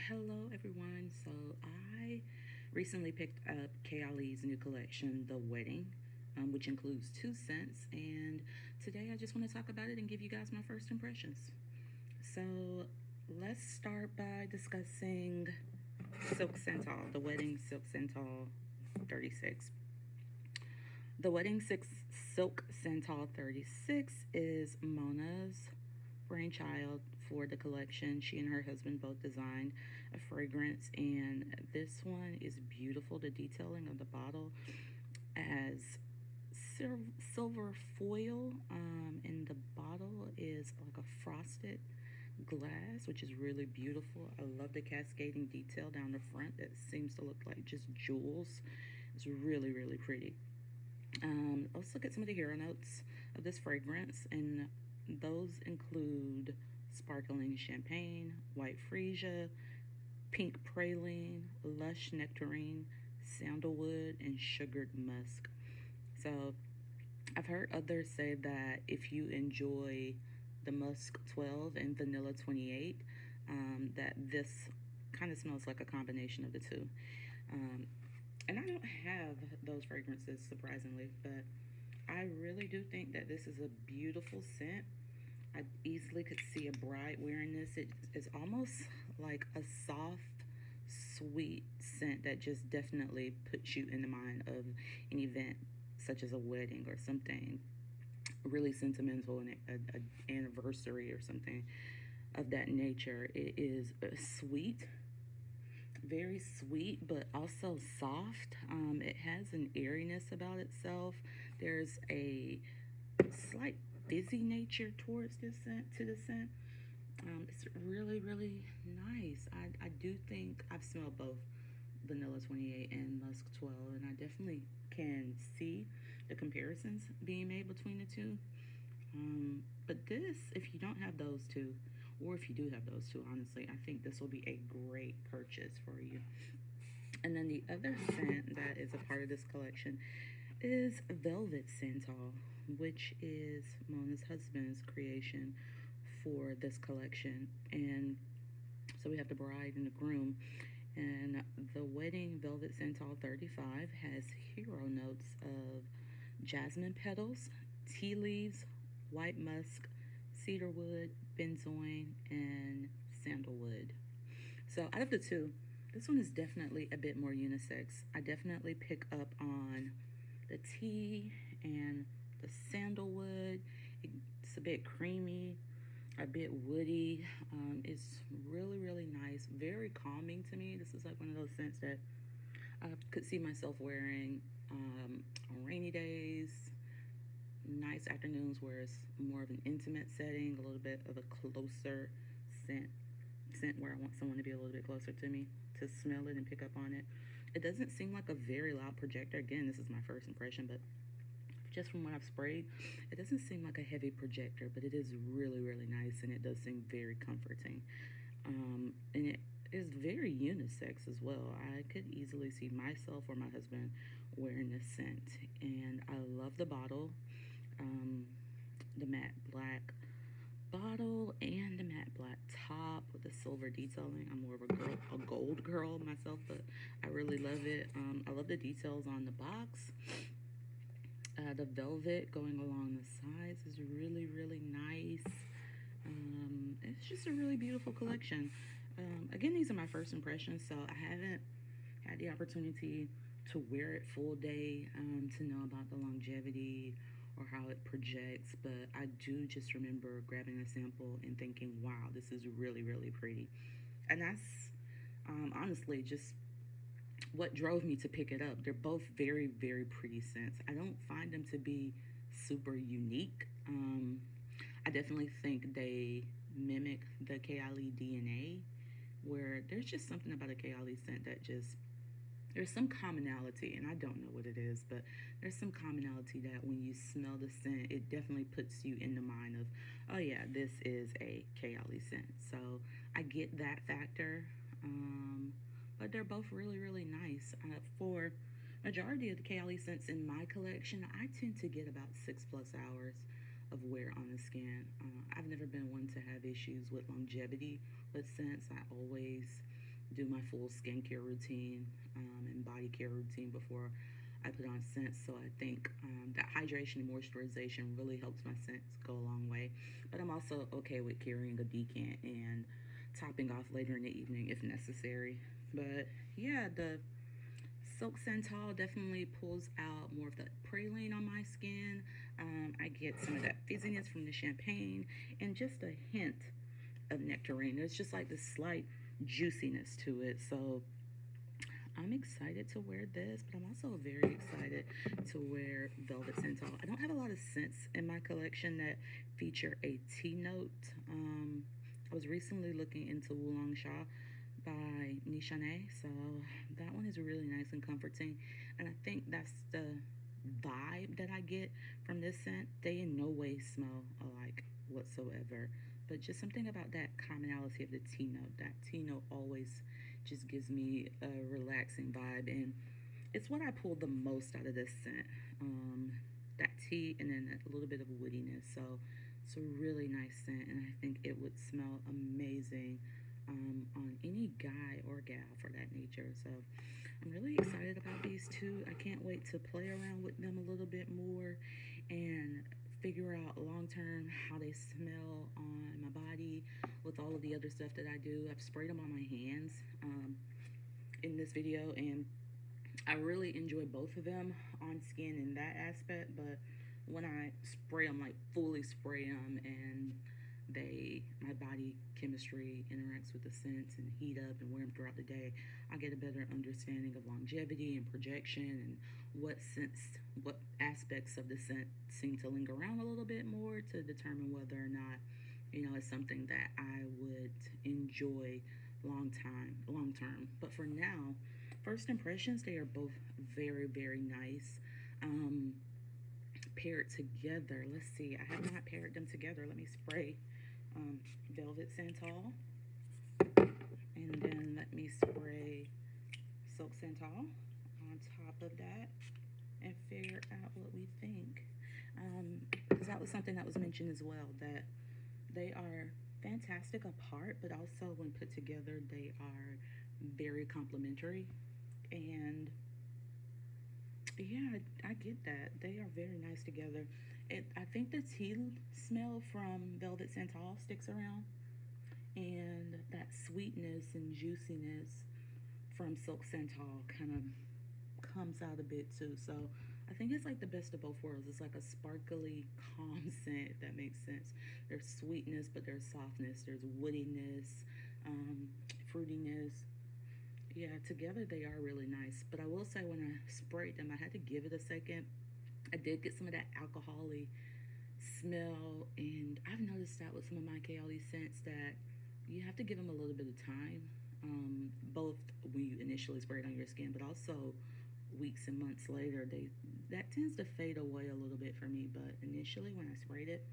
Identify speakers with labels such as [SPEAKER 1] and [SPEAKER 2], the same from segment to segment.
[SPEAKER 1] Hello, everyone. So, I recently picked up Kayali's new collection, The Wedding, which includes two scents. And today I just want to talk about it and give you guys my first impressions. So, let's start by discussing Silk Santal, The Wedding Silk Santal 36. The Wedding Silk Santal 36 is Mona's brainchild for the collection. She and her husband both designed a fragrance, and this one is beautiful. The detailing of the bottle as silver foil, and the bottle is like a frosted glass, which is really beautiful. I love the cascading detail down the front that seems to look like just jewels. It's really, really pretty. Let's look at some of the hero notes of this fragrance, and those include sparkling champagne, white freesia, pink praline, lush nectarine, sandalwood, and sugared musk. So, I've heard others say that if you enjoy the musk 12 and vanilla 28, that this kind of smells like a combination of the two. Um, and I don't have those fragrances, surprisingly, but I really do think that this is a beautiful scent. I easily could see a bride wearing this. It is almost like a soft, sweet scent that just definitely puts you in the mind of an event such as a wedding or something really sentimental, and an anniversary or something of that nature. It is sweet, very sweet, but also soft. It has an airiness about itself. There's a slight fizzy nature towards this scent, to the scent. It's really, really nice. I do think I've smelled both vanilla 28 and musk 12, and I definitely can see the comparisons being made between the two. But this, if you don't have those two, or if you do have those two, honestly, I think this will be a great purchase for you. And then the other scent that is a part of this collection is Velvet Santal, which is Mona's husband's creation for this collection. And so we have the bride and the groom. And the Wedding Velvet Santal 35 has hero notes of jasmine petals, tea leaves, white musk, cedarwood, benzoin, and sandalwood. So out of the two, this one is definitely a bit more unisex. I definitely pick up on the tea and the sandalwood. It's a bit creamy, a bit woody. It's really, really nice, very calming to me. This is like one of those scents that I could see myself wearing on rainy days, nice afternoons where it's more of an intimate setting, a little bit of a closer scent where I want someone to be a little bit closer to me to smell it and pick up on it. It doesn't seem like a very loud projector. Again, this is my first impression, but just from what I've sprayed, it doesn't seem like a heavy projector, but it is really, really nice, and it does seem very comforting. And it is very unisex as well. I could easily see myself or my husband wearing this scent, and I love the bottle, um, the matte black bottle and the matte black top with the silver detailing. I'm more of a gold girl myself, but I really love it. I love the details on the box. The velvet going along the sides is really, really nice. It's just a really beautiful collection. Again, these are my first impressions, so I haven't had the opportunity to wear it full day, to know about the longevity or how it projects, but I do just remember grabbing a sample and thinking, wow, this is really, really pretty. And that's honestly just what drove me to pick it up. They're both very, very pretty scents. I don't find them to be super unique. I definitely think they mimic the Kayali DNA, where there's just something about a Kayali scent that just there's some commonality, and I don't know what it is, but there's some commonality that when you smell the scent, it definitely puts you in the mind of, oh yeah, this is a Kayali scent. So I get that factor, but they're both really, really nice. For majority of the Kayali scents in my collection, I tend to get about 6+ hours of wear on the skin. I've never been one to have issues with longevity with scents. I always do my full skincare routine and body care routine before I put on scents. So I think that hydration and moisturization really helps my scents go a long way. But I'm also okay with carrying a decant and topping off later in the evening if necessary. But yeah, the Silk Santal definitely pulls out more of the praline on my skin. I get some of that fizziness from the champagne and just a hint of nectarine. There's just like this slight juiciness to it. So I'm excited to wear this, but I'm also very excited to wear Velvet Santal. I don't have a lot of scents in my collection that feature a tea note. I was recently looking into Oolong Sha by Nishane, so that one is really nice and comforting, and I think that's the vibe that I get from this scent. They in no way smell alike whatsoever, but just something about that commonality of the tea note. That tea note always just gives me a relaxing vibe, and it's what I pull the most out of this scent. That tea and then a little bit of woodiness. So it's a really nice scent, and I think it would smell amazing on any guy or gal for that nature. So I'm really excited about these two. I can't wait to play around with them a little bit more and figure out long term how they smell on my body with all of the other stuff that I do. I've sprayed them on my hands in this video, and I really enjoy both of them on skin in that aspect, but when I spray them, like fully spray them, and my body chemistry interacts with the scents and heat up and wear them throughout the day, I get a better understanding of longevity and projection and what aspects of the scent seem to linger around a little bit more to determine whether or not, it's something that I would enjoy long term. But for now, first impressions, they are both very, very nice. Um, Paired together, let's see. I have not paired them together. Let me spray Velvet Santal, and then let me spray Silk Santal on top of that and figure out what we think. Because that was something that was mentioned as well, that they are fantastic apart, but also when put together, they are very complementary. And yeah, I get that. They are very nice together. I think the tea smell from Velvet Santal sticks around, and that sweetness and juiciness from Silk Santal kind of comes out a bit too. So I think it's like the best of both worlds. It's like a sparkly, calm scent, if that makes sense. There's sweetness, but there's softness. There's woodiness, fruitiness. Yeah, together they are really nice. But I will say when I sprayed them, I had to give it a second. I did get some of that alcohol-y smell, and I've noticed that with some of my Kayali scents that you have to give them a little bit of time, both when you initially spray it on your skin, but also weeks and months later. That tends to fade away a little bit for me, but initially when I sprayed it,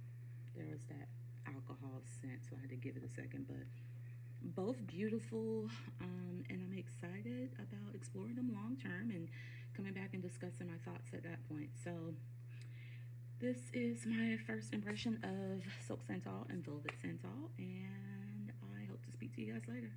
[SPEAKER 1] there was that alcohol scent, so I had to give it a second. But both beautiful, and I'm excited about exploring them long term and coming back and discussing my thoughts at that point. So this is my first impression of Silk Santal and Velvet Santal, and I hope to speak to you guys later.